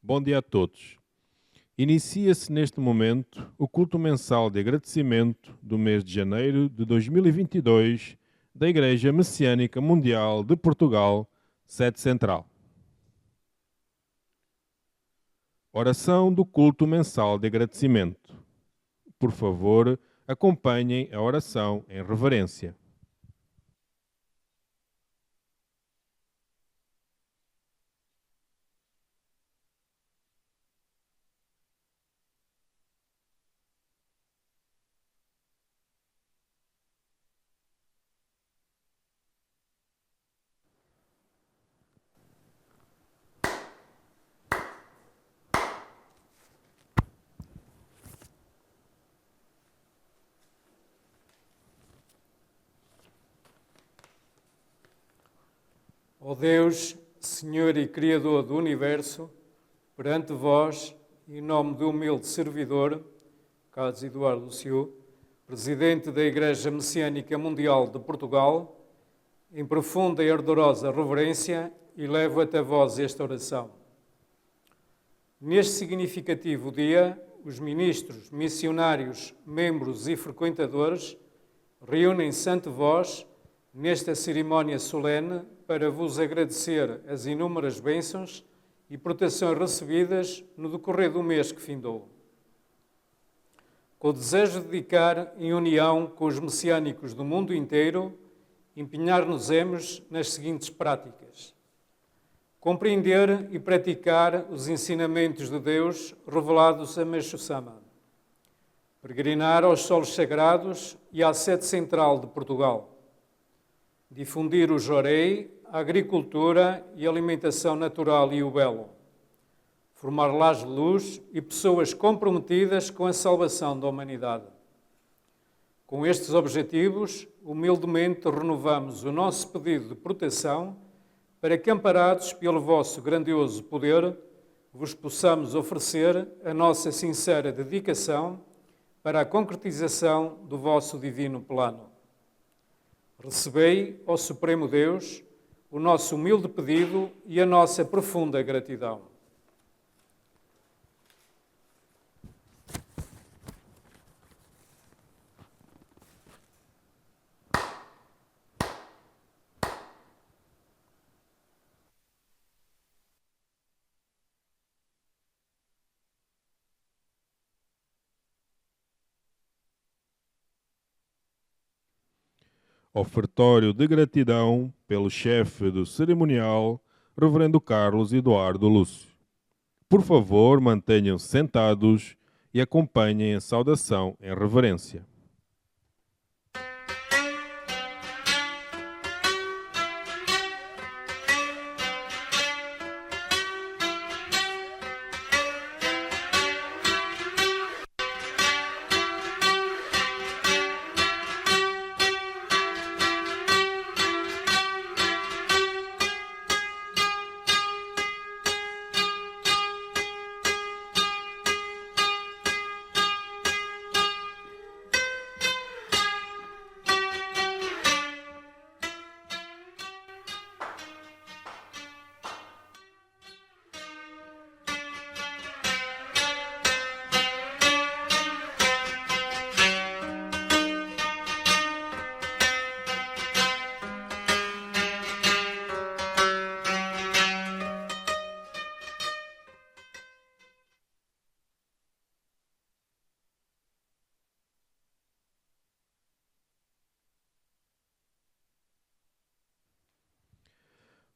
Bom dia a todos. Inicia-se neste momento o culto mensal de agradecimento do mês de janeiro de 2022 da Igreja Messiânica Mundial de Portugal, sede central. Oração do culto mensal de agradecimento. Por favor, acompanhem a oração em reverência. Ó Deus, Senhor e Criador do Universo, perante vós, em nome do humilde servidor, Carlos Eduardo Lucio, Presidente da Igreja Messiânica Mundial de Portugal, em profunda e ardorosa reverência, elevo até vós esta oração. Neste significativo dia, os ministros, missionários, membros e frequentadores reúnem-se ante vós nesta cerimónia solene para vos agradecer as inúmeras bênçãos e proteções recebidas no decorrer do mês que findou. Com o desejo de dedicar, em união com os messiânicos do mundo inteiro, empenhar-nos-emos nas seguintes práticas: compreender e praticar os ensinamentos de Deus revelados a Meixo Sama, peregrinar aos solos sagrados e à sede central de Portugal, difundir o jorei, a agricultura e a alimentação natural e o belo, formar lares de luz e pessoas comprometidas com a salvação da humanidade. Com estes objetivos, humildemente renovamos o nosso pedido de proteção para que, amparados pelo vosso grandioso poder, vos possamos oferecer a nossa sincera dedicação para a concretização do vosso divino plano. Recebei, ó Supremo Deus, o nosso humilde pedido e a nossa profunda gratidão. Ofertório de gratidão pelo chefe do cerimonial, Reverendo Carlos Eduardo Lúcio. Por favor, mantenham-se sentados e acompanhem a saudação em reverência.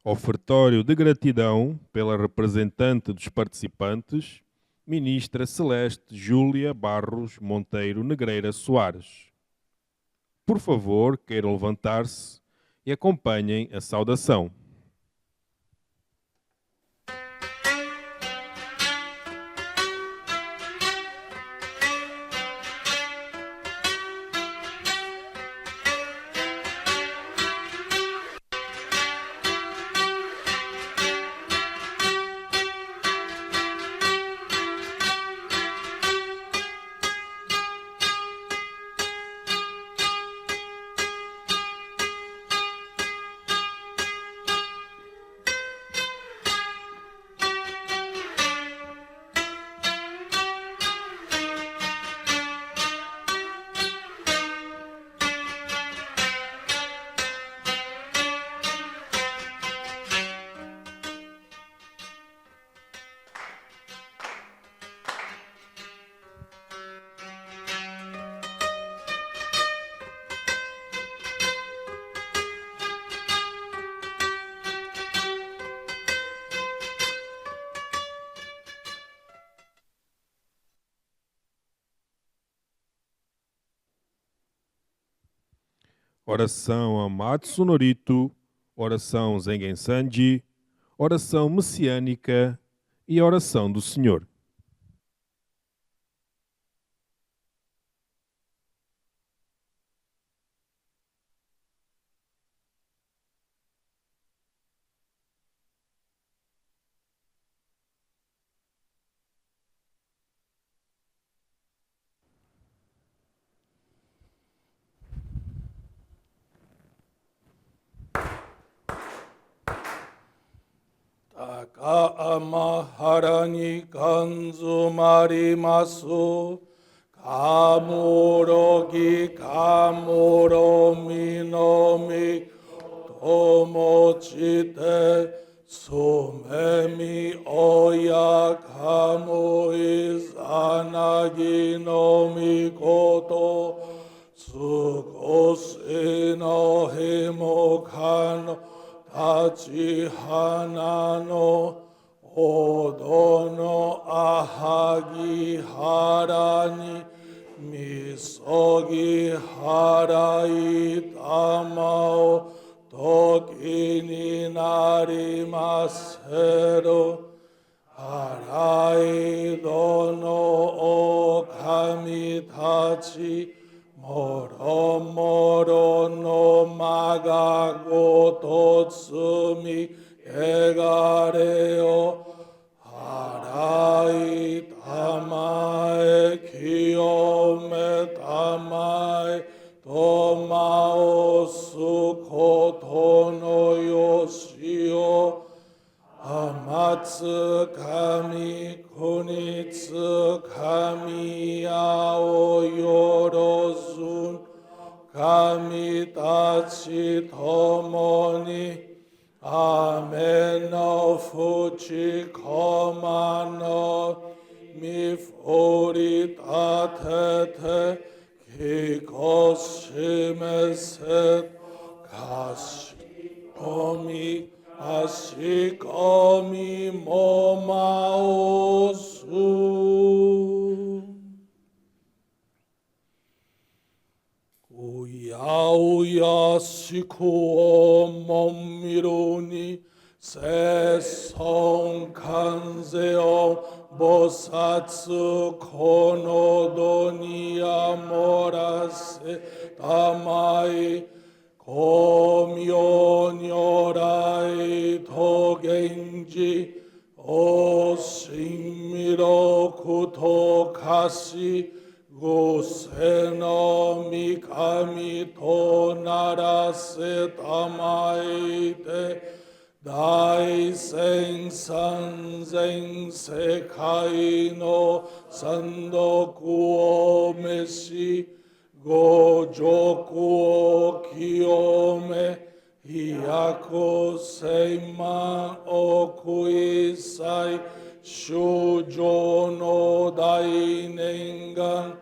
Ofertório de gratidão pela representante dos participantes, Ministra Celeste Júlia Barros Monteiro Negreira Soares. Por favor, queiram levantar-se e acompanhem a saudação. Oração Amatsu Norito, oração Zengen Sanji, oração messiânica e oração do Senhor. Takamaharani kanzumarimasu Kamorogi kamoromi nomi tomochite Sumemi oya kamo izanagi nomi koto Tsukoshi no himokano Tachi hanano odono ahagi harani misogi harai tamao toki ni narimaseru harai dono o kami tachi Moro moro no maga goto tsumi egareo harai tamae kiyome tamae tomao sukoto no yoshio Amatsu kami kunitsu kami ao yorozun kami tachi tomoni Amen no fuchi komano mi furi tatete kikoshime set kashi omi Ashikomi momaosu Uya shiko momironi Seson kanzeo bosatsu konodo ni amorase tamai Komyo nyorai to genji o shinmiro kuto kashi gose no mikami to narase tamaite dai sen sanzen sekai no sandoku o meshi Gojoku o kiyome hiyako seima okuisai shujo no dainengan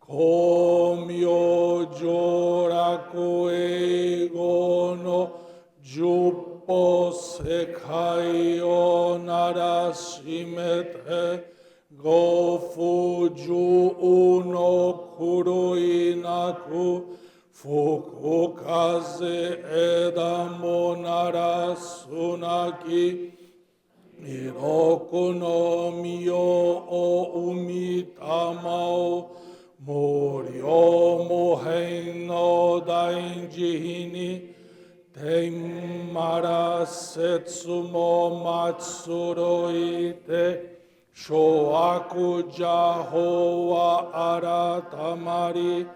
komyo joraku ego no jup ぽ世界をならしめて、ご不自由の狂いなく、吹く風枝もならすなき、弥勒の御を生みたまを、無量無辺の大慈悲に、天まら説も祭るいて、諸悪邪法は改まり、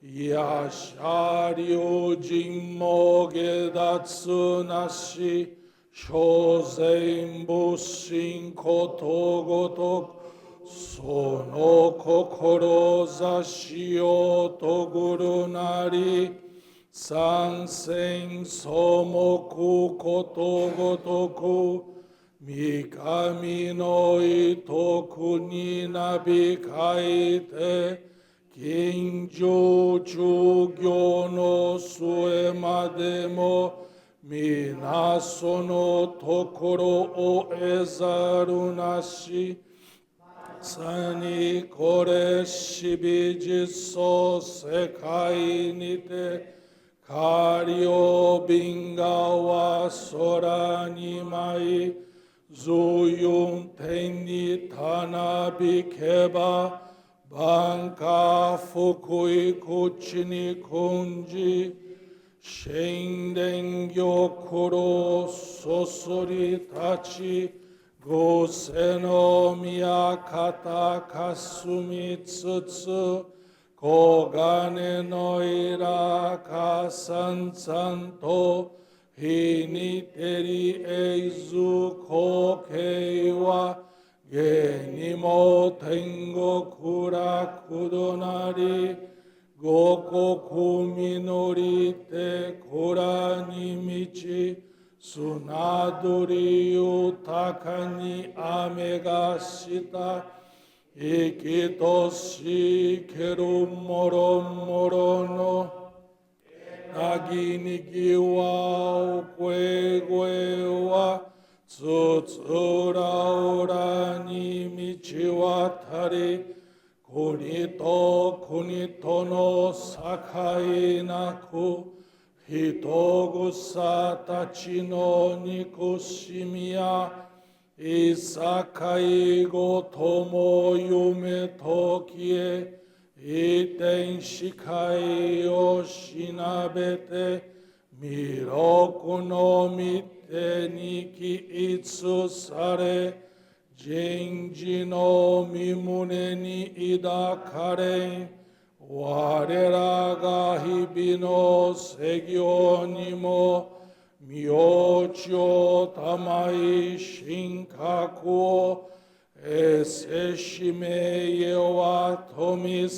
やしゃ龍神も下脱なし、諸善仏心ことごとく、その志をとぐるなり、三千草木ことごとく、三上の意徳になびかいて、近所中行の末までも、皆そのところを得ざるなし、さにこれしび実相世界にて、カリオビンガは空に舞い、ずゆん天にたなびけば、万家福井口に訓じ、神殿玉露そそり立ち、御世の宮方かすみつつ、黄金のいらかさんさんと、日に照り永ず光景は、芸にも天国楽どなり、五穀実りて蔵に満ち、砂鳥豊かに雨がした。生きとしけるもろもろのなぎにぎわう声は、つつらうらに満ち渡り、国と国との境なく、人草たちの憎しみや、いさかいごとも夢と消え、一点視界をしなべて、弥勒の御手に起立され、人事の身胸に抱かれ、我らが日々の世行にも、名地をたまい神格を、せしめえは富栄え、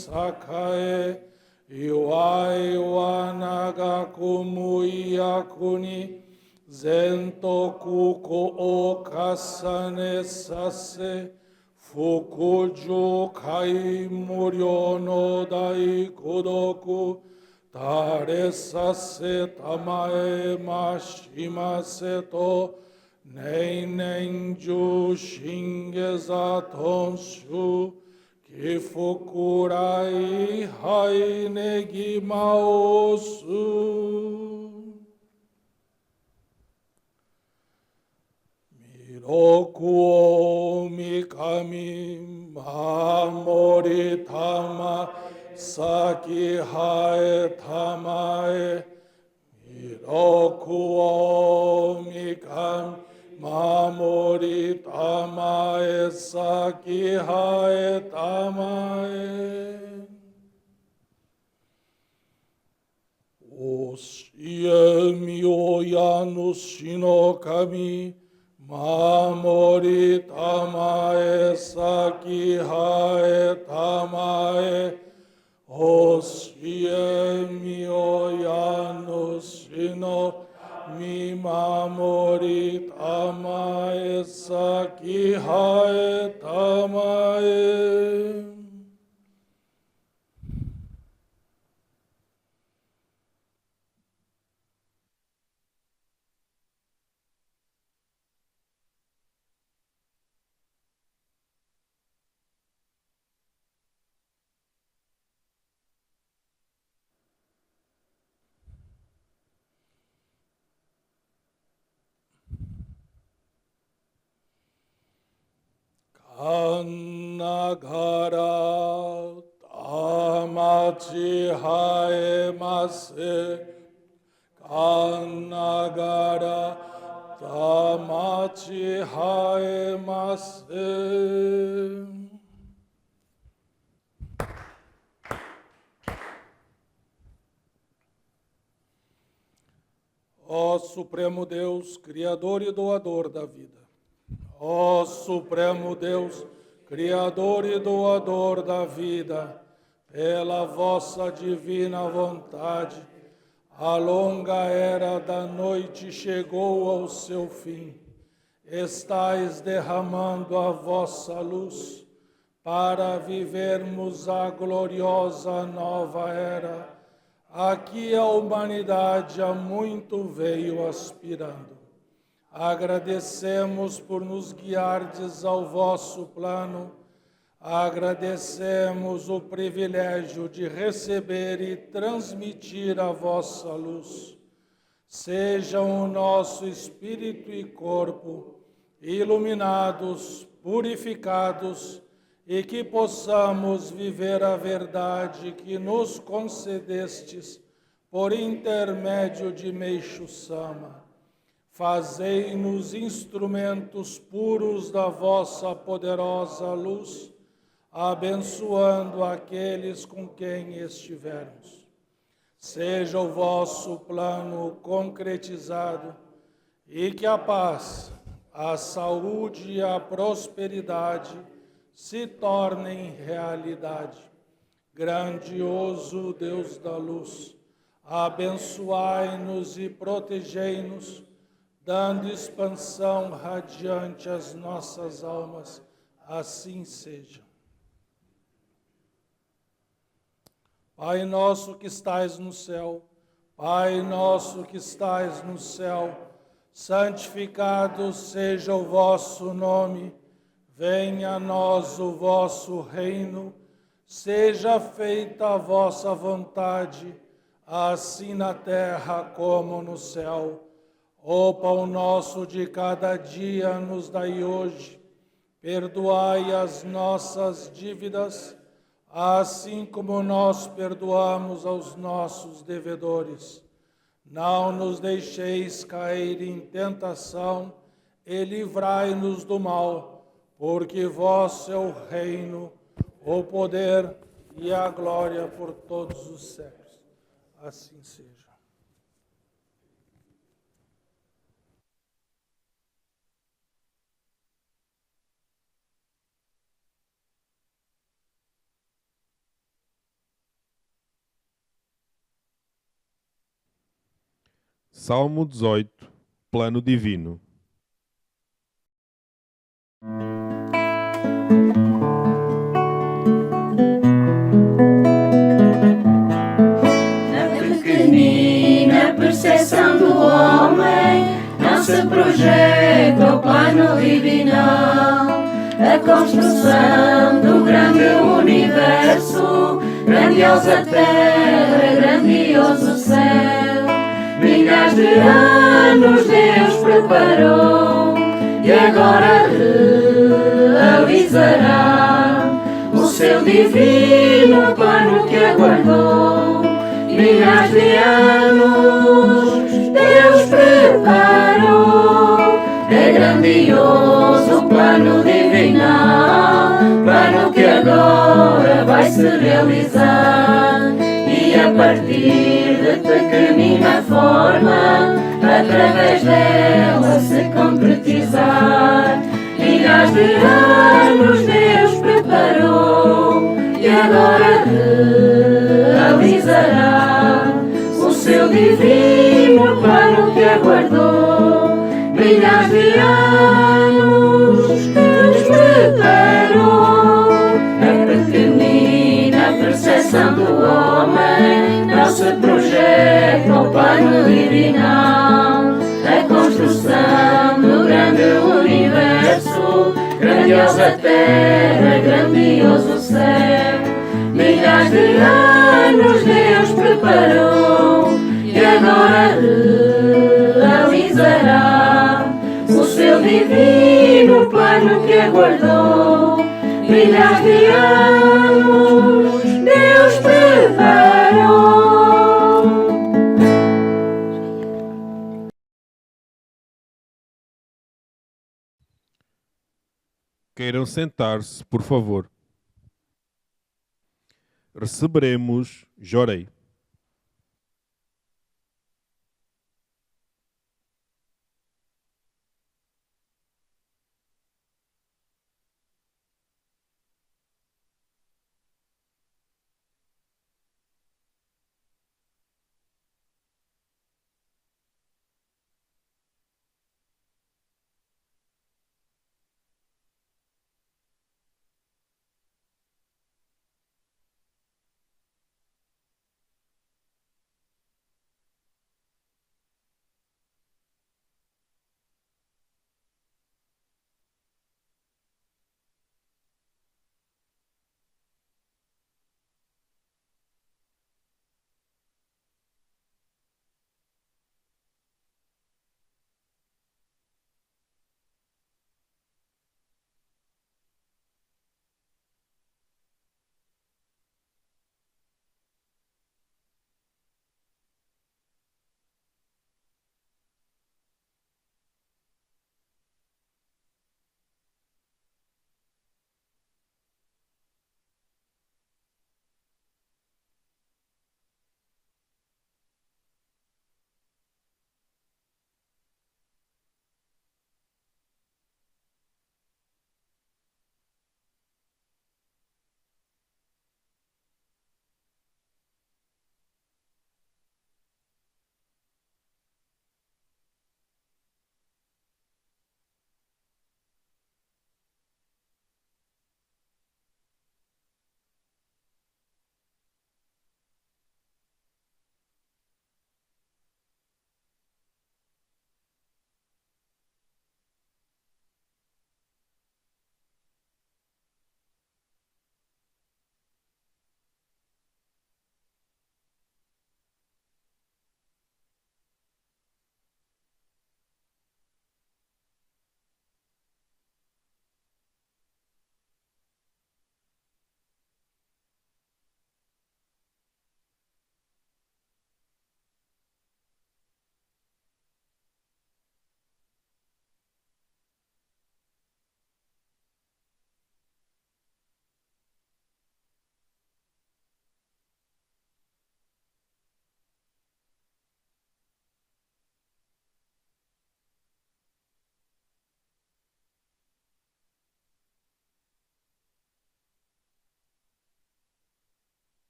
祝いは長く無役に、善徳を重ねさせ、福寿会無量の大孤独、垂れさせたまえましませと、年々中心下座としゅ、祈福来拝ねぎまおす。弥勒を三上守りたま、先生えたまえ、弥勒を三上守りたまえ、先生えたまえ。教えみおや主の神、守りたまえ、先生えたまえ。教えみおや主の見守りたまえ、先生えたまえ。Anagara Tamati Haemase Kanagara Tamati Haemase. Ó Supremo Deus, Criador e doador da vida. Ó Supremo Deus, Criador e doador da vida, pela vossa divina vontade, a longa era da noite chegou ao seu fim. Estais derramando a vossa luz para vivermos a gloriosa nova era a que a humanidade há muito veio aspirando. Agradecemos por nos guiardes ao vosso plano, agradecemos o privilégio de receber e transmitir a vossa luz. Sejam o nosso espírito e corpo iluminados, purificados, e que possamos viver a verdade que nos concedestes por intermédio de Meixo Sama. Fazei-nos instrumentos puros da vossa poderosa luz, abençoando aqueles com quem estivermos. Seja o vosso plano concretizado e que a paz, a saúde e a prosperidade se tornem realidade. Grandioso Deus da luz, abençoai-nos e protegei-nos, dando expansão radiante às nossas almas. Assim seja. Pai nosso que estais no céu, Pai nosso que estais no céu, santificado seja o vosso nome. Venha a nós o vosso reino, seja feita a vossa vontade, assim na terra como no céu. O pão nosso de cada dia nos dai hoje, perdoai as nossas dívidas, assim como nós perdoamos aos nossos devedores. Não nos deixeis cair em tentação e livrai-nos do mal, porque vosso é o reino, o poder e a glória por todos os séculos. Assim seja. Salmo 18, Plano Divino. Na pequenina percepção do homem não se projeta o plano divinal. A construção do grande universo, grandiosa terra, grandioso céu. Milhares de anos Deus preparou e agora realizará o seu divino plano que aguardou. Milhares de anos Deus preparou, é grandioso o plano divinal, plano que agora vai se realizar. E a partir de pequenina forma, através dela se concretizar. Milhares de anos Deus preparou e agora realizará o seu divino plano que aguardou. Milhares de anos Deus preparou, a pequenina percepção do homem não se projeta o plano divinal. A construção do grande universo, grandiosa terra, grandioso céu. Milhares de anos Deus preparou e agora realizará o seu divino plano que aguardou. milhares de anos Deus preparou. Queiram sentar-se, por favor. Receberemos Jorei.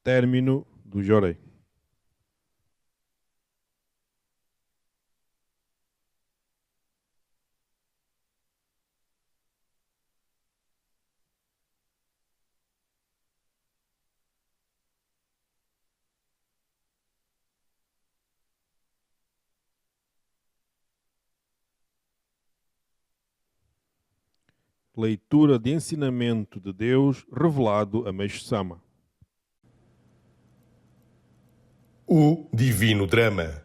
Término do Jorei. Leitura de ensinamento de Deus revelado a Meixo Sama. O Divino Drama.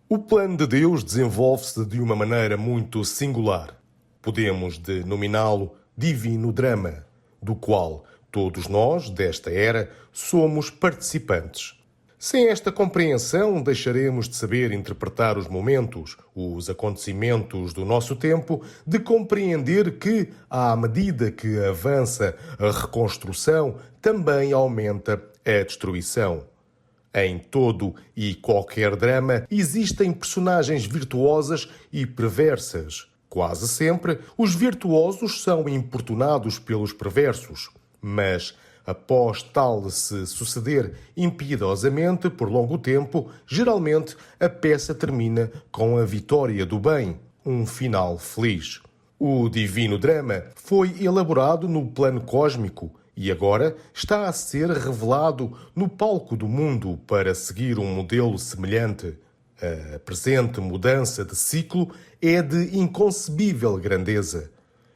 O plano de Deus desenvolve-se de uma maneira muito singular. Podemos denominá-lo Divino Drama, do qual todos nós, desta era, somos participantes. Sem esta compreensão, deixaremos de saber interpretar os momentos, os acontecimentos do nosso tempo, de compreender que, à medida que avança a reconstrução, também aumenta a destruição. Em todo e qualquer drama existem personagens virtuosas e perversas. Quase sempre, os virtuosos são importunados pelos perversos, mas após tal se suceder impiedosamente por longo tempo, geralmente a peça termina com a vitória do bem, um final feliz. O Divino Drama foi elaborado no plano cósmico e agora está a ser revelado no palco do mundo para seguir um modelo semelhante. A presente mudança de ciclo é de inconcebível grandeza.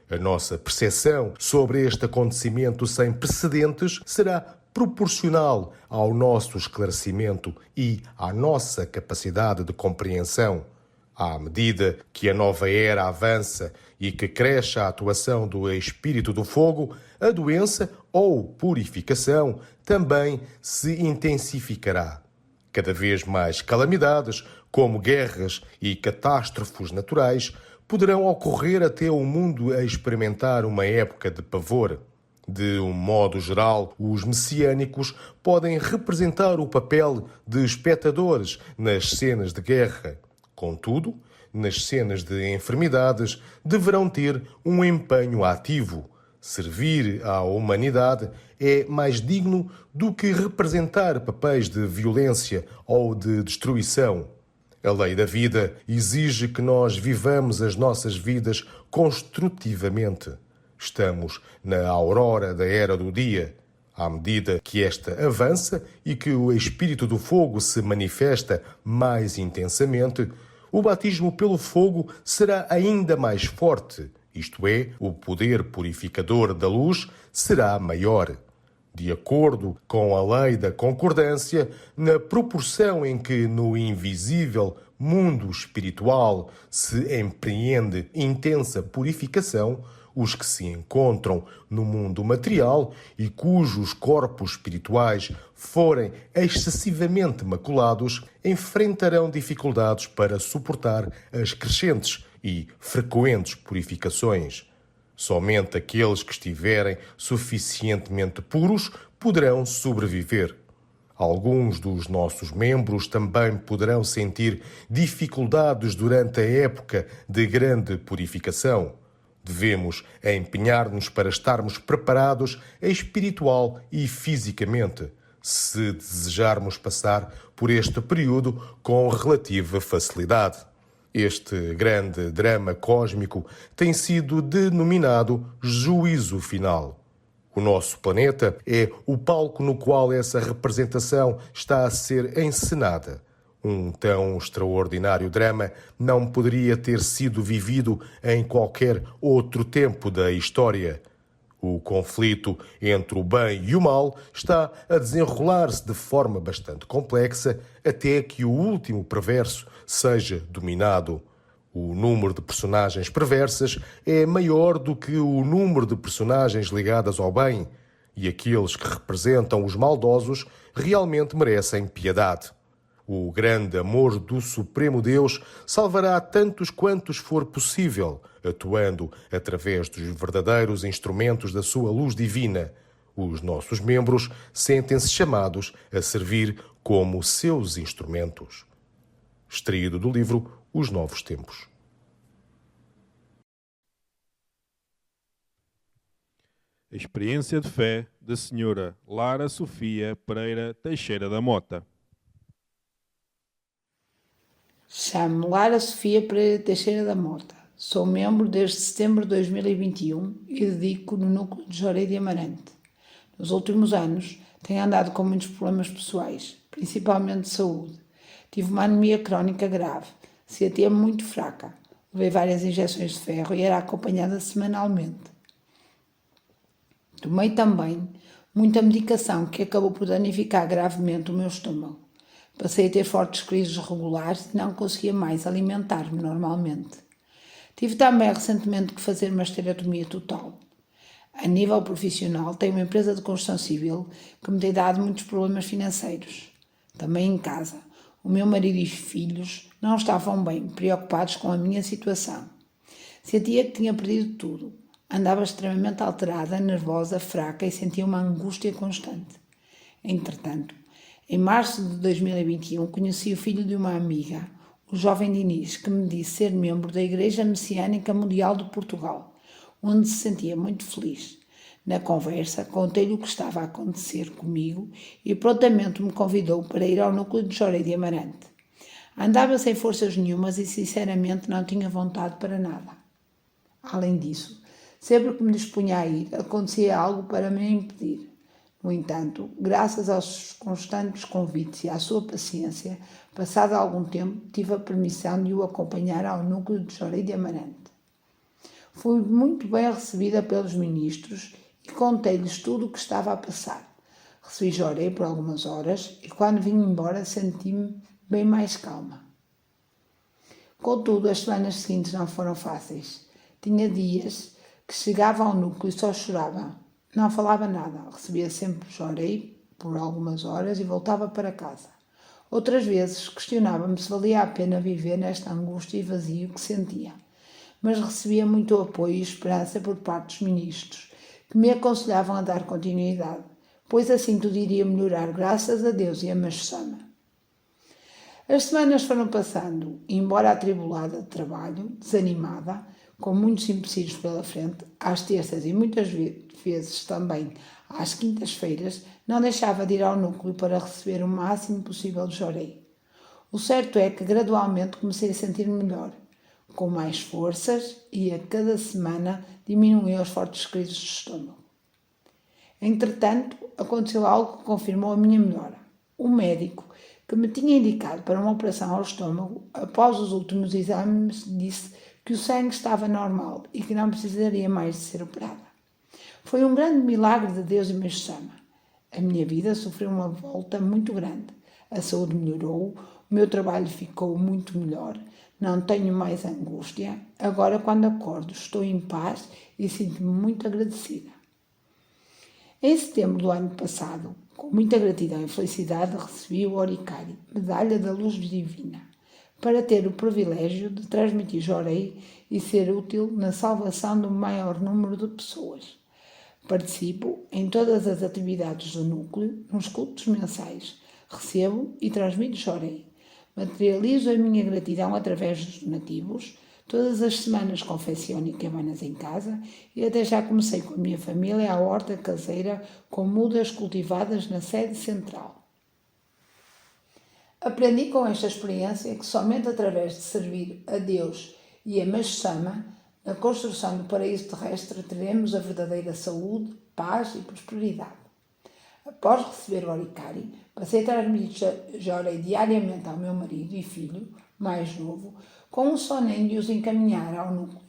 A nossa percepção sobre este acontecimento sem precedentes será proporcional ao nosso esclarecimento e à nossa capacidade de compreensão. À medida que a nova era avança e que cresce a atuação do Espírito do Fogo, a doença ou purificação também se intensificará. Cada vez mais calamidades, como guerras e catástrofes naturais, poderão ocorrer até o mundo a experimentar uma época de pavor. De um modo geral, os messiânicos podem representar o papel de espectadores nas cenas de guerra. Contudo, nas cenas de enfermidades, deverão ter um empenho ativo. Servir à humanidade é mais digno do que representar papéis de violência ou de destruição. A lei da vida exige que nós vivamos as nossas vidas construtivamente. Estamos na aurora da era do dia. À medida que esta avança e que o Espírito do Fogo se manifesta mais intensamente, o batismo pelo fogo será ainda mais forte, isto é, o poder purificador da luz será maior. De acordo com a lei da concordância, na proporção em que no invisível mundo espiritual se empreende intensa purificação, os que se encontram no mundo material e cujos corpos espirituais forem excessivamente maculados, enfrentarão dificuldades para suportar as crescentes e frequentes purificações. Somente aqueles que estiverem suficientemente puros poderão sobreviver. Alguns dos nossos membros também poderão sentir dificuldades durante a época de grande purificação. Devemos empenhar-nos para estarmos preparados espiritual e fisicamente, se desejarmos passar por este período com relativa facilidade. Este grande drama cósmico tem sido denominado Juízo Final. O nosso planeta é o palco no qual essa representação está a ser encenada. Um tão extraordinário drama não poderia ter sido vivido em qualquer outro tempo da história. O conflito entre o bem e o mal está a desenrolar-se de forma bastante complexa até que o último perverso seja dominado. O número de personagens perversas é maior do que o número de personagens ligadas ao bem, e aqueles que representam os maldosos realmente merecem piedade. O grande amor do Supremo Deus salvará tantos quantos for possível, atuando através dos verdadeiros instrumentos da sua luz divina. Os nossos membros sentem-se chamados a servir como seus instrumentos. Extraído do livro Os Novos Tempos. A experiência de fé da senhora Lara Sofia Pereira Teixeira da Mota. Chamo-me Lara Sofia Pereira Teixeira da Mota. Sou membro desde setembro de 2021 e dedico no núcleo de Jorei de Amarante. Nos últimos anos, tenho andado com muitos problemas pessoais, principalmente de saúde. Tive uma anemia crónica grave, sentia-me muito fraca. Levei várias injeções de ferro e era acompanhada semanalmente. Tomei também muita medicação que acabou por danificar gravemente o meu estômago. Passei a ter fortes crises regulares e não conseguia mais alimentar-me normalmente. Tive também recentemente que fazer uma esterectomia total. A nível profissional, tenho uma empresa de construção civil que me tem dado muitos problemas financeiros. Também em casa, o meu marido e filhos não estavam bem, preocupados com a minha situação. Sentia que tinha perdido tudo. Andava extremamente alterada, nervosa, fraca e sentia uma angústia constante. Entretanto, em março de 2021, conheci o filho de uma amiga, o jovem Diniz, que me disse ser membro da Igreja Messiânica Mundial de Portugal, onde se sentia muito feliz. Na conversa, contei-lhe o que estava a acontecer comigo e prontamente me convidou para ir ao núcleo de Jorei de Amarante. Andava sem forças nenhumas e sinceramente não tinha vontade para nada. Além disso, sempre que me dispunha a ir, acontecia algo para me impedir. No entanto, graças aos constantes convites e à sua paciência, passado algum tempo, tive a permissão de o acompanhar ao núcleo de Jorei de Amarante. Fui muito bem recebida pelos ministros e contei-lhes tudo o que estava a passar. Recebi Jorei por algumas horas e quando vim embora senti-me bem mais calma. Contudo, as semanas seguintes não foram fáceis. Tinha dias que chegava ao núcleo e só chorava. Não falava nada. Recebia sempre Jorei por algumas horas e voltava para casa. Outras vezes questionava-me se valia a pena viver nesta angústia e vazio que sentia. Mas recebia muito apoio e esperança por parte dos ministros, que me aconselhavam a dar continuidade, pois assim tudo iria melhorar graças a Deus e a Machama. As semanas foram passando e, embora atribulada de trabalho, desanimada, com muitos empecilhos pela frente, às terças e muitas vezes também às quintas-feiras, não deixava de ir ao núcleo para receber o máximo possível de Jorei. O certo é que gradualmente comecei a sentir-me melhor, com mais forças e a cada semana diminuíam as fortes crises de estômago. Entretanto, aconteceu algo que confirmou a minha melhora. O médico que me tinha indicado para uma operação ao estômago, após os últimos exames, disse que o sangue estava normal e que não precisaria mais de ser operada. Foi um grande milagre de Deus e Machama. A minha vida sofreu uma volta muito grande. A saúde melhorou, o meu trabalho ficou muito melhor, não tenho mais angústia. Agora, quando acordo, estou em paz e sinto-me muito agradecida. Em setembro do ano passado, com muita gratidão e felicidade, recebi o Oricari, Medalha da Luz Divina, para ter o privilégio de transmitir Jorei e ser útil na salvação do maior número de pessoas. Participo em todas as atividades do núcleo, nos cultos mensais, recebo e transmito Jorei. Materializo a minha gratidão através dos donativos. Todas as semanas confecciono cabanas em casa e até já comecei com a minha família a horta caseira com mudas cultivadas na sede central. Aprendi com esta experiência que somente através de servir a Deus e a Machama, na construção do paraíso terrestre, teremos a verdadeira saúde, paz e prosperidade. Após receber o Oricari, passei a transmitir Jorei diariamente ao meu marido e filho, mais novo, com um sonho de os encaminhar ao núcleo,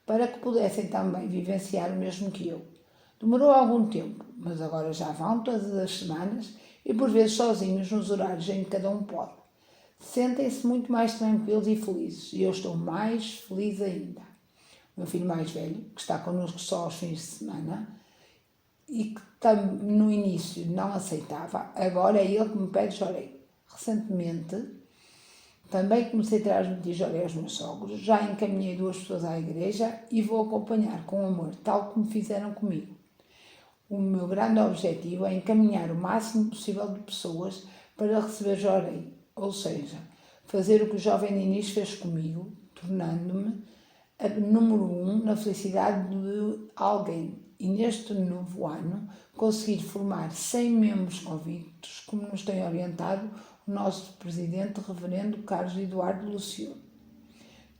para que pudessem também vivenciar o mesmo que eu. Demorou algum tempo, mas agora já vão todas as semanas e por vezes sozinhos nos horários em que cada um pode. Sentem-se muito mais tranquilos e felizes e eu estou mais feliz ainda. O meu filho mais velho, que está connosco só aos fins de semana e que no início não aceitava, agora é ele que me pede Jorei. Recentemente, também comecei a transmitir Jorei aos meus sogros, já encaminhei 2 pessoas à igreja e vou acompanhar com amor, tal como fizeram comigo. O meu grande objetivo é encaminhar o máximo possível de pessoas para receber Jorei, ou seja, fazer o que o jovem Diniz fez comigo, tornando-me a número 1 na felicidade de alguém, e neste novo ano conseguir formar 100 membros convictos, como nos tem orientado o nosso Presidente, Reverendo Carlos Eduardo Lúcio.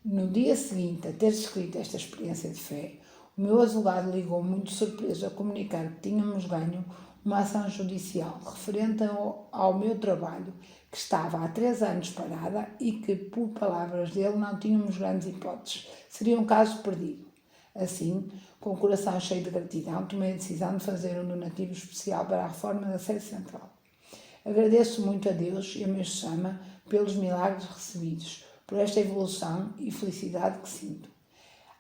No dia seguinte a ter escrito esta experiência de fé, o meu advogado ligou muito surpreso a comunicar que tínhamos ganho uma ação judicial referente ao meu trabalho, que estava há 3 anos parada e que, por palavras dele, não tínhamos grandes hipóteses. Seria um caso perdido. Assim, com o coração cheio de gratidão, tomei a decisão de fazer um donativo especial para a reforma da sede central. Agradeço muito a Deus e a Meixo Sama pelos milagres recebidos, por esta evolução e felicidade que sinto.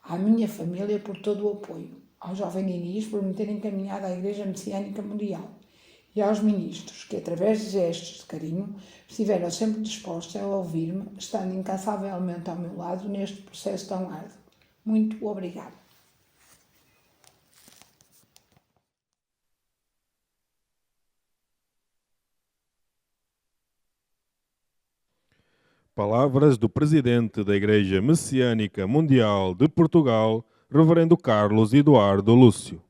À minha família por todo o apoio, ao Jovem Diniz por me ter encaminhado à Igreja Messiânica Mundial e aos ministros que, através de gestos de carinho, estiveram sempre dispostos a ouvir-me, estando incansavelmente ao meu lado neste processo tão árduo. Muito obrigada. Palavras do Presidente da Igreja Messiânica Mundial de Portugal, Reverendo Carlos Eduardo Lúcio.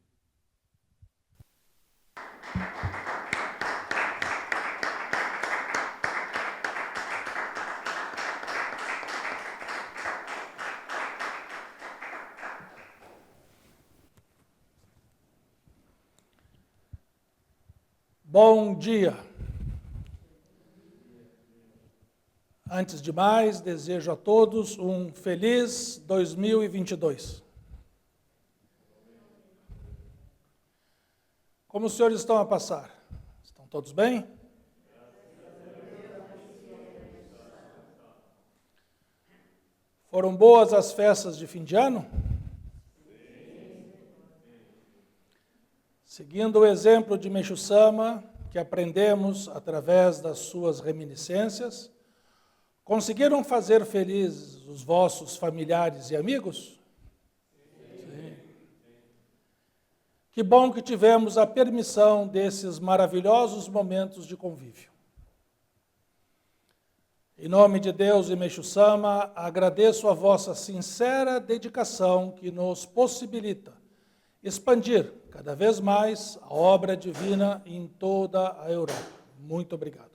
Bom dia. Antes de mais, desejo a todos um feliz 2022. Como os senhores estão a passar? Estão todos bem? Foram boas as festas de fim de ano? Seguindo o exemplo de Meixo Sama, que aprendemos através das suas reminiscências, conseguiram fazer felizes os vossos familiares e amigos? Sim. Que bom que tivemos a permissão desses maravilhosos momentos de convívio. Em nome de Deus e Meixo Sama, agradeço a vossa sincera dedicação que nos possibilita expandir cada vez mais a obra divina em toda a Europa. Muito obrigado.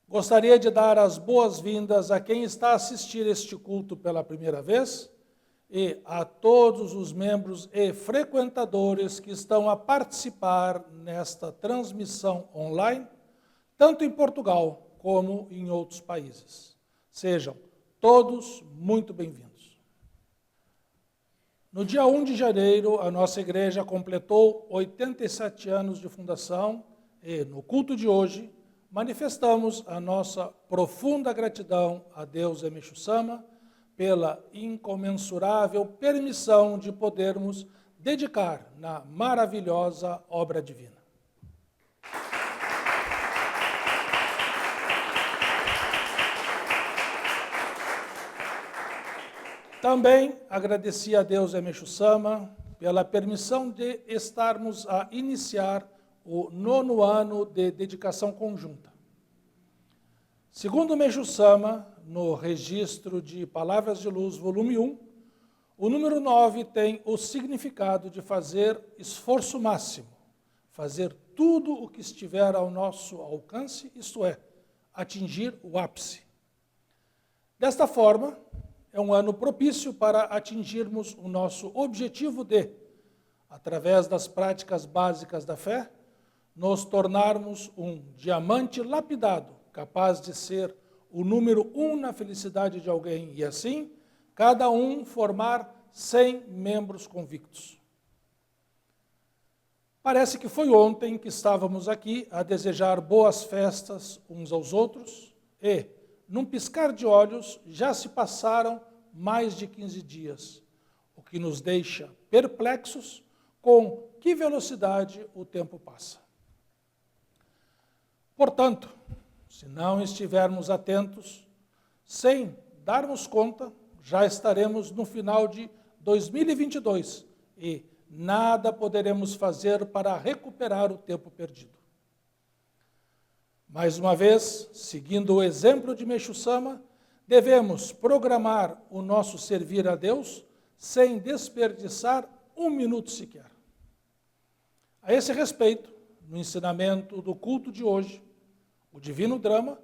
Gostaria de dar as boas-vindas a quem está a assistir este culto pela primeira vez e a todos os membros e frequentadores que estão a participar nesta transmissão online, tanto em Portugal como em outros países. Sejam todos muito bem-vindos. No dia 1 de janeiro, a nossa igreja completou 87 anos de fundação e, no culto de hoje, manifestamos a nossa profunda gratidão a Deus e Meixo Sama pela incomensurável permissão de podermos dedicar na maravilhosa obra divina. Também agradeci a Deus e Meixo Sama pela permissão de estarmos a iniciar o 9º ano de dedicação conjunta. Segundo Meixo Sama, no registro de Palavras de Luz, volume 1, o número 9 tem o significado de fazer esforço máximo, fazer tudo o que estiver ao nosso alcance, isto é, atingir o ápice. Desta forma, é um ano propício para atingirmos o nosso objetivo de, através das práticas básicas da fé, nos tornarmos um diamante lapidado, capaz de ser o número 1 na felicidade de alguém e, assim, cada um formar 100 membros convictos. Parece que foi ontem que estávamos aqui a desejar boas festas uns aos outros e, num piscar de olhos, já se passaram mais de 15 dias, o que nos deixa perplexos com que velocidade o tempo passa. Portanto, se não estivermos atentos, sem darmos conta, já estaremos no final de 2022 e nada poderemos fazer para recuperar o tempo perdido. Mais uma vez, seguindo o exemplo de Meixo Sama, devemos programar o nosso servir a Deus sem desperdiçar um minuto sequer. A esse respeito, no ensinamento do culto de hoje, o Divino Drama,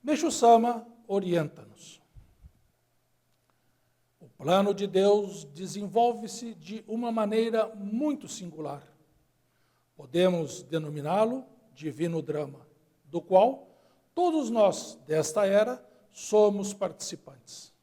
Meixo Sama orienta-nos. O plano de Deus desenvolve-se de uma maneira muito singular. Podemos denominá-lo Divino Drama, do qual todos nós, desta era, somos participantes.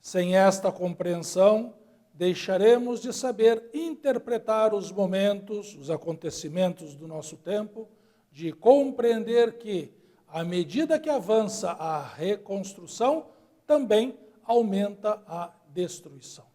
Sem esta compreensão, deixaremos de saber interpretar os momentos, os acontecimentos do nosso tempo, de compreender que, à medida que avança a reconstrução, também aumenta a destruição.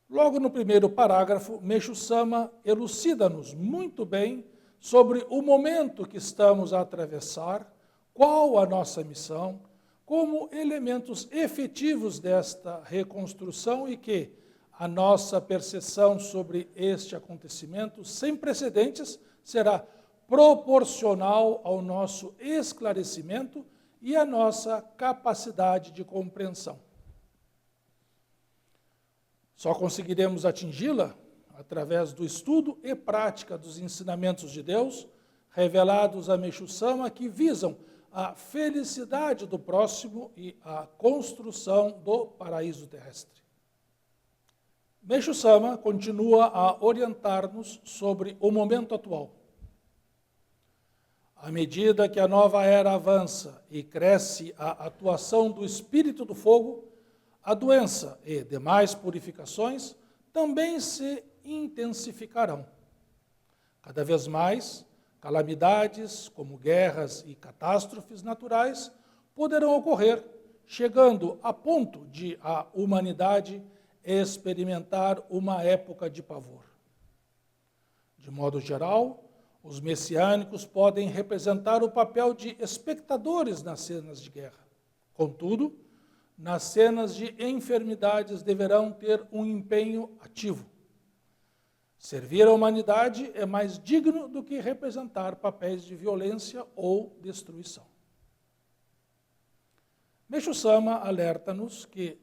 Logo no primeiro parágrafo, Meixo Sama elucida-nos muito bem sobre o momento que estamos a atravessar, qual a nossa missão, como elementos efetivos desta reconstrução e que a nossa percepção sobre este acontecimento sem precedentes será proporcional ao nosso esclarecimento e à nossa capacidade de compreensão. Só conseguiremos atingi-la através do estudo e prática dos ensinamentos de Deus, revelados a Meixo Sama, que visam a felicidade do próximo e a construção do paraíso terrestre. Meixo Sama continua a orientar-nos sobre o momento atual. À medida que a nova era avança e cresce a atuação do Espírito do Fogo, a doença e demais purificações também se intensificarão. Cada vez mais, calamidades como guerras e catástrofes naturais poderão ocorrer, chegando a ponto de a humanidade experimentar uma época de pavor. De modo geral, os messiânicos podem representar o papel de espectadores nas cenas de guerra. Contudo, nas cenas de enfermidades deverão ter um empenho ativo. Servir a humanidade é mais digno do que representar papéis de violência ou destruição. Meixo Sama alerta-nos que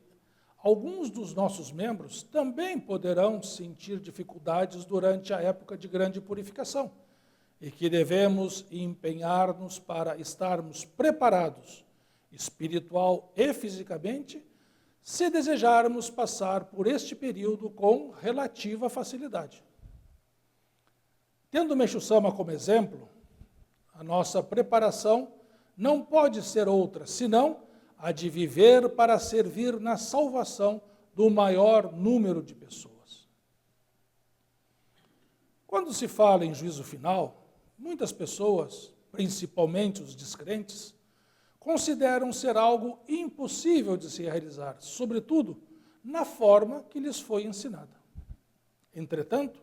alguns dos nossos membros também poderão sentir dificuldades durante a época de grande purificação e que devemos empenhar-nos para estarmos preparados espiritual e fisicamente, se desejarmos passar por este período com relativa facilidade. Tendo Meixo Sama como exemplo, a nossa preparação não pode ser outra, senão a de viver para servir na salvação do maior número de pessoas. Quando se fala em juízo final, muitas pessoas, principalmente os descrentes, consideram ser algo impossível de se realizar, sobretudo na forma que lhes foi ensinada. Entretanto,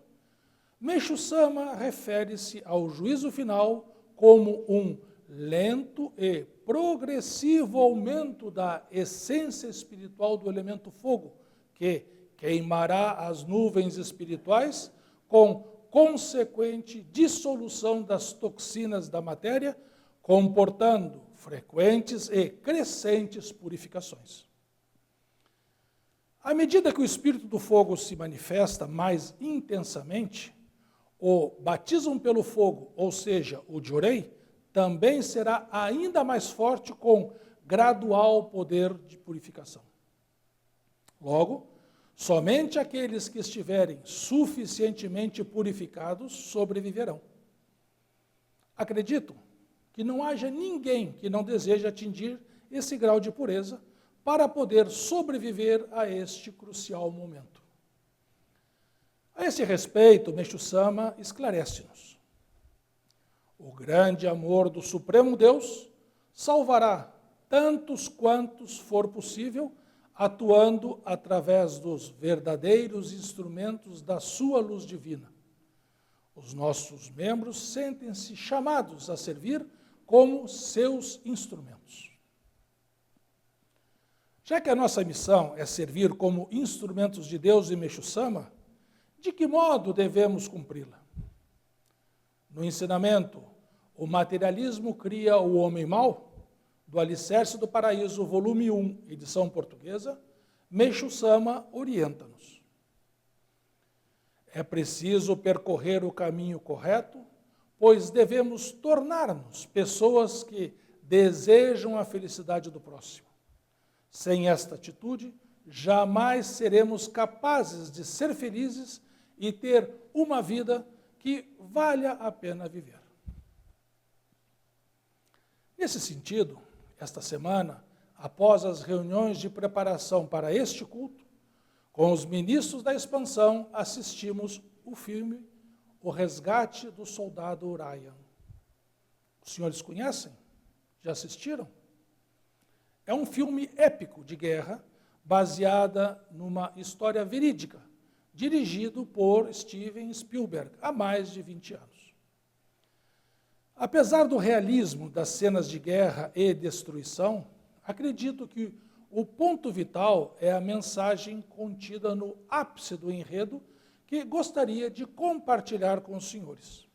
Meixo Sama refere-se ao juízo final como um lento e progressivo aumento da essência espiritual do elemento fogo, que queimará as nuvens espirituais com consequente dissolução das toxinas da matéria, comportando frequentes e crescentes purificações. À medida que o Espírito do Fogo se manifesta mais intensamente, o batismo pelo fogo, ou seja, o Jorei, também será ainda mais forte com gradual poder de purificação. Logo, somente aqueles que estiverem suficientemente purificados sobreviverão. Acredito que não haja ninguém que não deseje atingir esse grau de pureza para poder sobreviver a este crucial momento. A esse respeito, Meixo Sama esclarece-nos. O grande amor do Supremo Deus salvará tantos quantos for possível, atuando através dos verdadeiros instrumentos da sua luz divina. Os nossos membros sentem-se chamados a servir como seus instrumentos. Já que a nossa missão é servir como instrumentos de Deus e Meixo Sama, de que modo devemos cumpri-la? No ensinamento, o materialismo cria o homem mau, do Alicerce do Paraíso, volume 1, edição portuguesa, Meixo Sama orienta-nos. É preciso percorrer o caminho correto, pois devemos tornar-nos pessoas que desejam a felicidade do próximo. Sem esta atitude, jamais seremos capazes de ser felizes e ter uma vida que valha a pena viver. Nesse sentido, esta semana, após as reuniões de preparação para este culto, com os ministros da expansão, assistimos o filme O Resgate do Soldado Ryan. Os senhores conhecem? Já assistiram? É um filme épico de guerra, baseada numa história verídica, dirigido por Steven Spielberg, há mais de 20 anos. Apesar do realismo das cenas de guerra e destruição, acredito que o ponto vital é a mensagem contida no ápice do enredo que gostaria de compartilhar com os senhores.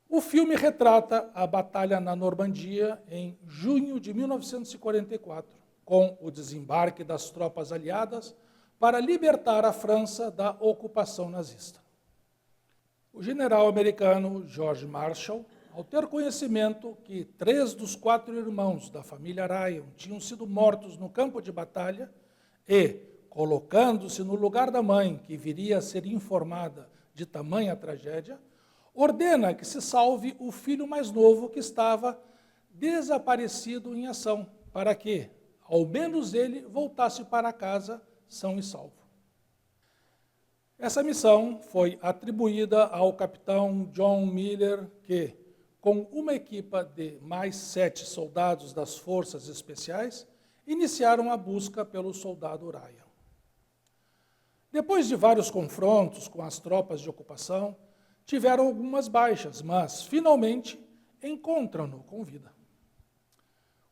O filme retrata a batalha na Normandia em junho de 1944, com o desembarque das tropas aliadas para libertar a França da ocupação nazista. O general americano George Marshall, ao ter conhecimento que 3 dos 4 irmãos da família Ryan tinham sido mortos no campo de batalha e, colocando-se no lugar da mãe, que viria a ser informada de tamanha tragédia, ordena que se salve o filho mais novo que estava desaparecido em ação, para que, ao menos ele, voltasse para casa são e salvo. Essa missão foi atribuída ao capitão John Miller, que, com uma equipa de mais 7 soldados das forças especiais, iniciaram a busca pelo soldado Ryan. Depois de vários confrontos com as tropas de ocupação, tiveram algumas baixas, mas, finalmente, encontram-no com vida.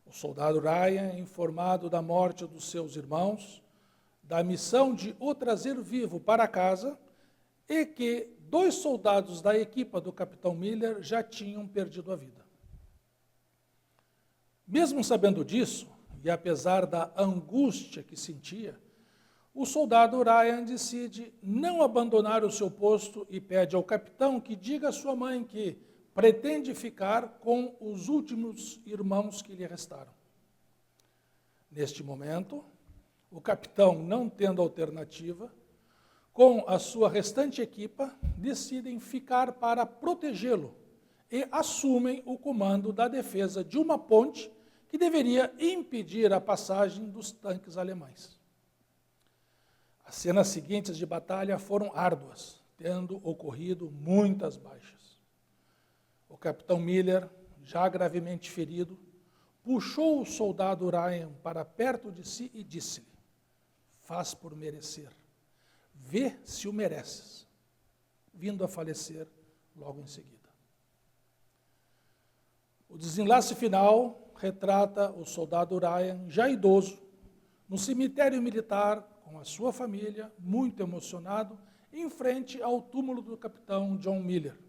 O soldado Ryan é informado da morte dos seus irmãos, da missão de o trazer vivo para casa e que 2 soldados da equipa do capitão Miller já tinham perdido a vida. Mesmo sabendo disso, e apesar da angústia que sentia, o soldado Ryan decide não abandonar o seu posto e pede ao capitão que diga à sua mãe que pretende ficar com os últimos irmãos que lhe restaram. Neste momento, o capitão, não tendo alternativa, com a sua restante equipa, decidem ficar para protegê-lo e assumem o comando da defesa de uma ponte que deveria impedir a passagem dos tanques alemães. As cenas seguintes de batalha foram árduas, tendo ocorrido muitas baixas. O capitão Miller, já gravemente ferido, puxou o soldado Ryan para perto de si e disse-lhe: "Faz por merecer. Vê se o mereces", vindo a falecer logo em seguida. O desenlace final retrata o soldado Ryan, já idoso, no cemitério militar, com a sua família, muito emocionado, em frente ao túmulo do capitão John Miller.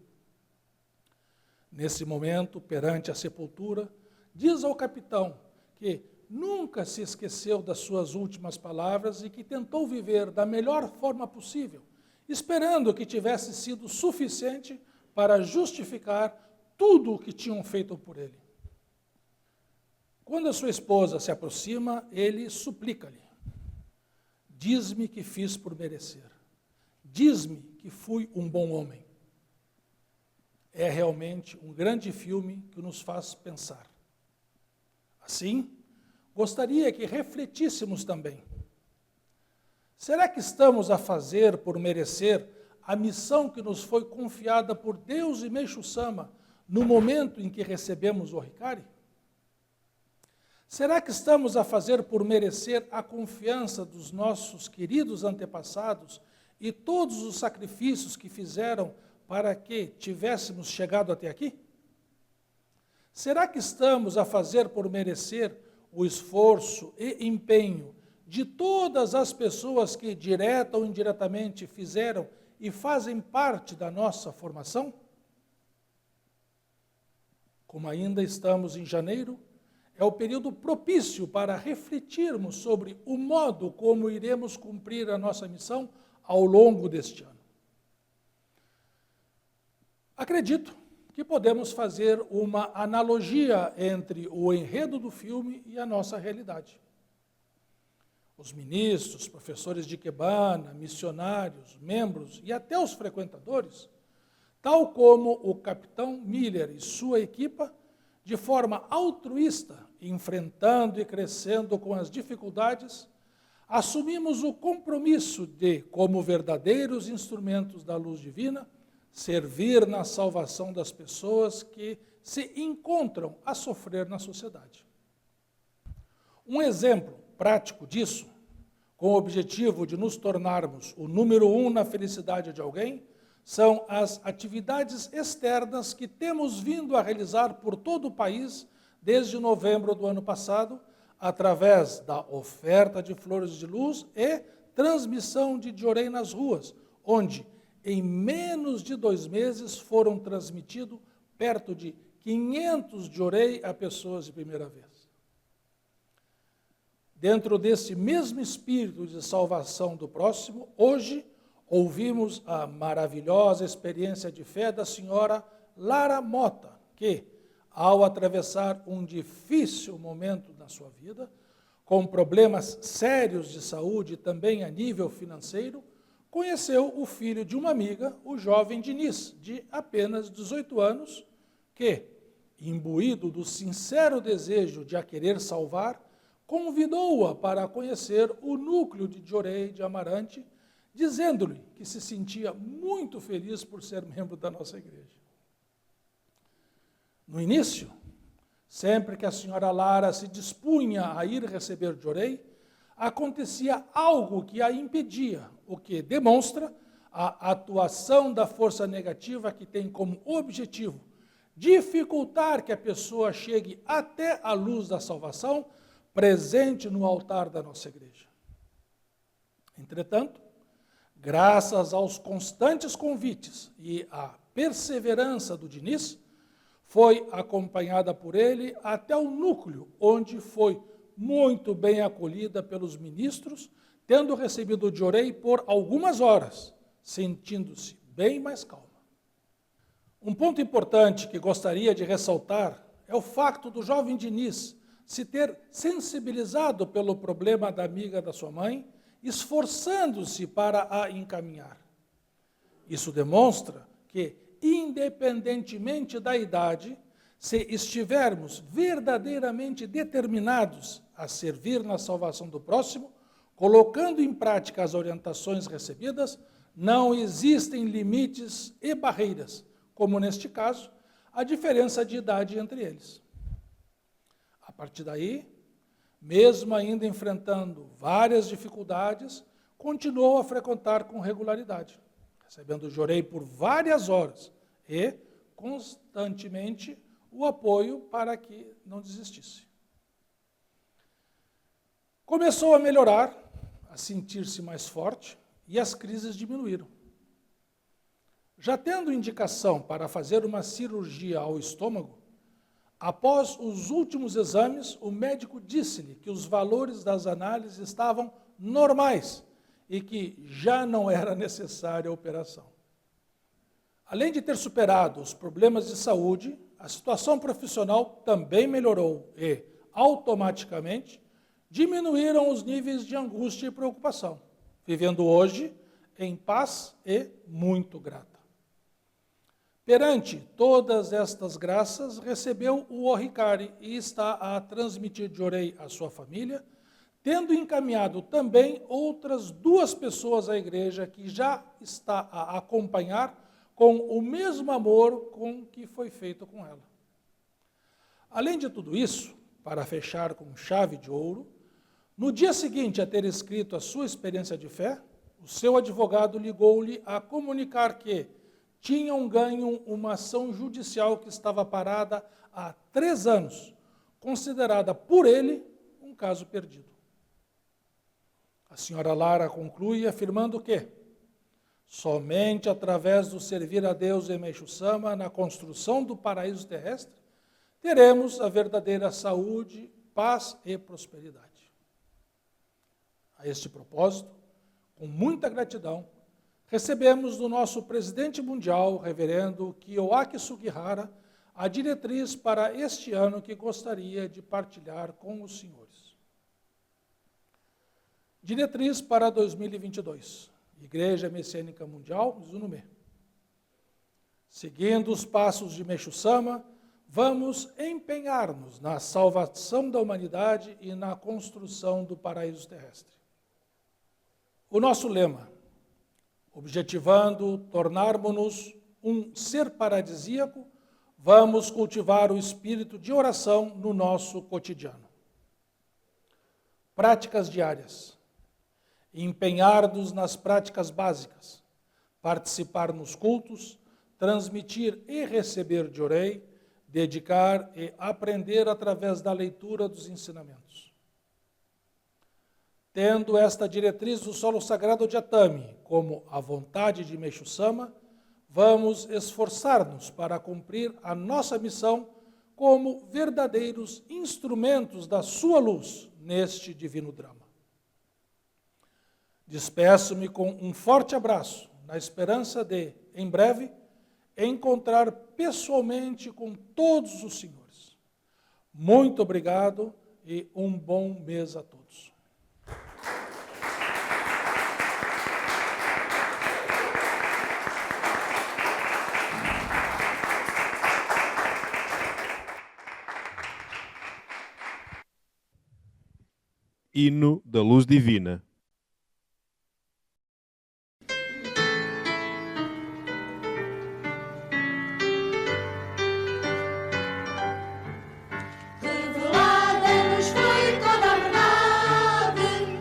Nesse momento, perante a sepultura, diz ao capitão que nunca se esqueceu das suas últimas palavras e que tentou viver da melhor forma possível, esperando que tivesse sido suficiente para justificar tudo o que tinham feito por ele. Quando a sua esposa se aproxima, ele suplica-lhe: "Diz-me que fiz por merecer. Diz-me que fui um bom homem." É realmente um grande filme que nos faz pensar. Assim, gostaria que refletíssemos também. Será que estamos a fazer por merecer a missão que nos foi confiada por Deus e Meixo Sama no momento em que recebemos o Hikari? Será que estamos a fazer por merecer a confiança dos nossos queridos antepassados e todos os sacrifícios que fizeram para que tivéssemos chegado até aqui? Será que estamos a fazer por merecer o esforço e empenho de todas as pessoas que, direta ou indiretamente, fizeram e fazem parte da nossa formação? Como ainda estamos em janeiro, é o período propício para refletirmos sobre o modo como iremos cumprir a nossa missão ao longo deste ano. Acredito que podemos fazer uma analogia entre o enredo do filme e a nossa realidade. Os ministros, professores de Ikebana, missionários, membros e até os frequentadores, tal como o capitão Miller e sua equipa, de forma altruísta, enfrentando e crescendo com as dificuldades, assumimos o compromisso de, como verdadeiros instrumentos da luz divina, servir na salvação das pessoas que se encontram a sofrer na sociedade. Um exemplo prático disso, com o objetivo de nos tornarmos o número 1 na felicidade de alguém, são as atividades externas que temos vindo a realizar por todo o país desde novembro do ano passado, através da oferta de flores de luz e transmissão de Diorei nas ruas, onde, em menos de 2 meses, foram transmitidos perto de 500 Diorei a pessoas de primeira vez. Dentro desse mesmo espírito de salvação do próximo, hoje ouvimos a maravilhosa experiência de fé da senhora Lara Mota, que, ao atravessar um difícil momento na sua vida, com problemas sérios de saúde e também a nível financeiro, conheceu o filho de uma amiga, o jovem Diniz, de apenas 18 anos, que, imbuído do sincero desejo de a querer salvar, convidou-a para conhecer o núcleo de Diorei de Amarante, dizendo-lhe que se sentia muito feliz por ser membro da nossa igreja. No início, sempre que a senhora Lara se dispunha a ir receber Diorei, acontecia algo que a impedia, o que demonstra a atuação da força negativa que tem como objetivo dificultar que a pessoa chegue até a luz da salvação presente no altar da nossa igreja. Entretanto, graças aos constantes convites e à perseverança do Diniz, foi acompanhada por ele até o núcleo, onde foi muito bem acolhida pelos ministros, tendo recebido o Diorei por algumas horas, sentindo-se bem mais calma. Um ponto importante que gostaria de ressaltar é o facto do jovem Diniz se ter sensibilizado pelo problema da amiga da sua mãe, esforçando-se para a encaminhar. Isso demonstra que, independentemente da idade, se estivermos verdadeiramente determinados a servir na salvação do próximo, colocando em prática as orientações recebidas, não existem limites e barreiras, como neste caso, a diferença de idade entre eles. A partir daí, mesmo ainda enfrentando várias dificuldades, continuou a frequentar com regularidade, recebendo Diorei por várias horas e, constantemente, o apoio para que não desistisse. Começou a melhorar, a sentir-se mais forte e as crises diminuíram. Já tendo indicação para fazer uma cirurgia ao estômago, após os últimos exames, o médico disse-lhe que os valores das análises estavam normais e que já não era necessária a operação. Além de ter superado os problemas de saúde, a situação profissional também melhorou e, automaticamente, diminuíram os níveis de angústia e preocupação, vivendo hoje em paz e muito grata. Perante todas estas graças, recebeu o Ohikari e está a transmitir Diorei à sua família, tendo encaminhado também outras 2 pessoas à igreja que já está a acompanhar com o mesmo amor com que foi feito com ela. Além de tudo isso, para fechar com chave de ouro, no dia seguinte a ter escrito a sua experiência de fé, o seu advogado ligou-lhe a comunicar que tinham ganho uma ação judicial que estava parada há 3 anos, considerada por ele um caso perdido. A senhora Lara conclui afirmando que somente através do servir a Deus em Meixo Sama, na construção do paraíso terrestre, teremos a verdadeira saúde, paz e prosperidade. A este propósito, com muita gratidão, recebemos do nosso presidente mundial, reverendo Kiyoaki Sugihara, a diretriz para este ano que gostaria de partilhar com os senhores. Diretriz para 2022, Igreja Messiânica Mundial, Zunumê. Seguindo os passos de Meixo Sama, vamos empenhar-nos na salvação da humanidade e na construção do paraíso terrestre. O nosso lema, objetivando tornarmos-nos um ser paradisíaco, vamos cultivar o espírito de oração no nosso cotidiano. Práticas diárias. Empenhar-nos nas práticas básicas. Participar nos cultos, transmitir e receber de orei, dedicar e aprender através da leitura dos ensinamentos. Tendo esta diretriz do solo sagrado de Atami como a vontade de Meixo Sama, vamos esforçar-nos para cumprir a nossa missão como verdadeiros instrumentos da sua luz neste divino drama. Despeço-me com um forte abraço, na esperança de, em breve, encontrar pessoalmente com todos os senhores. Muito obrigado e um bom mês a todos. Hino da Luz Divina. Revelada-nos foi toda a verdade,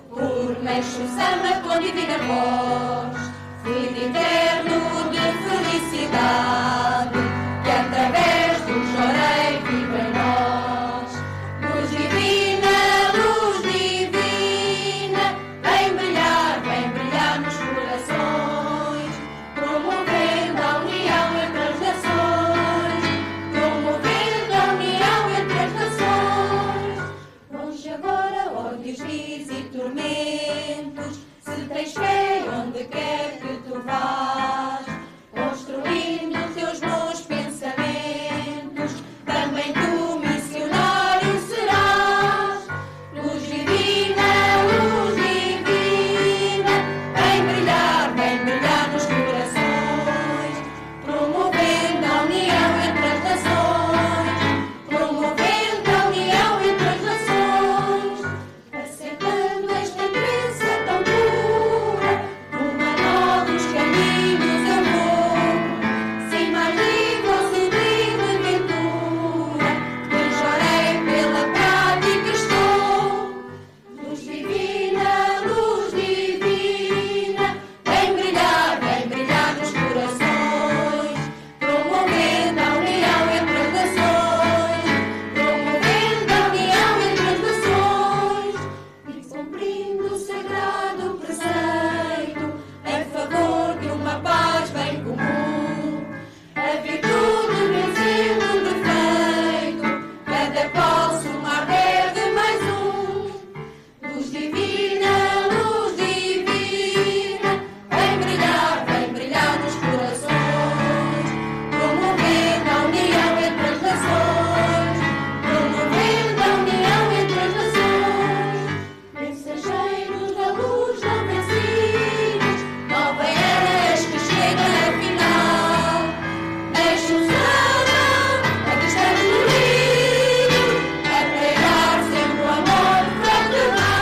por Meixo Sama com divina voz, fluido eterno de felicidade, que através do chorei vive em nós. Luz divina, vem brilhar nos corações, promovendo a união entre as nações, promovendo a união entre as nações. Longe agora ódios, ris e tormentos, se tens fé onde quer que tu vás, construindo teus bons pensamentos, também tu missionário serás. Luz divina, vem brilhar nos corações, promovendo a união entre as nações, promovendo a união entre as nações, acertando esta crença tão pura, rumo a novos caminhos eu vou, sem mais livre ou sublime ventura, que chorei pela prática estou. Luz divina, vem brilhar nos corações, promovendo a união entre as nações, promovendo a união entre as nações, e cumprindo o sagrado preceito, em favor de uma paz bem comum, a virtude vencendo o defeito, cada qual somar verde mais um. Luz divina, vem brilhar nos corações, promovendo a união entre as nações, promovendo a união entre as nações. Mensageiros da luz não vencidos, nova era que chega afinal. Meixo Sama, aqui estamos unidos, a pregar sempre o amor fraternal.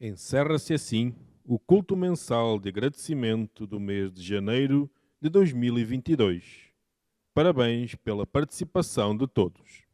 Encerra-se assim o culto mensal de agradecimento do mês de janeiro de 2022. Parabéns pela participação de todos.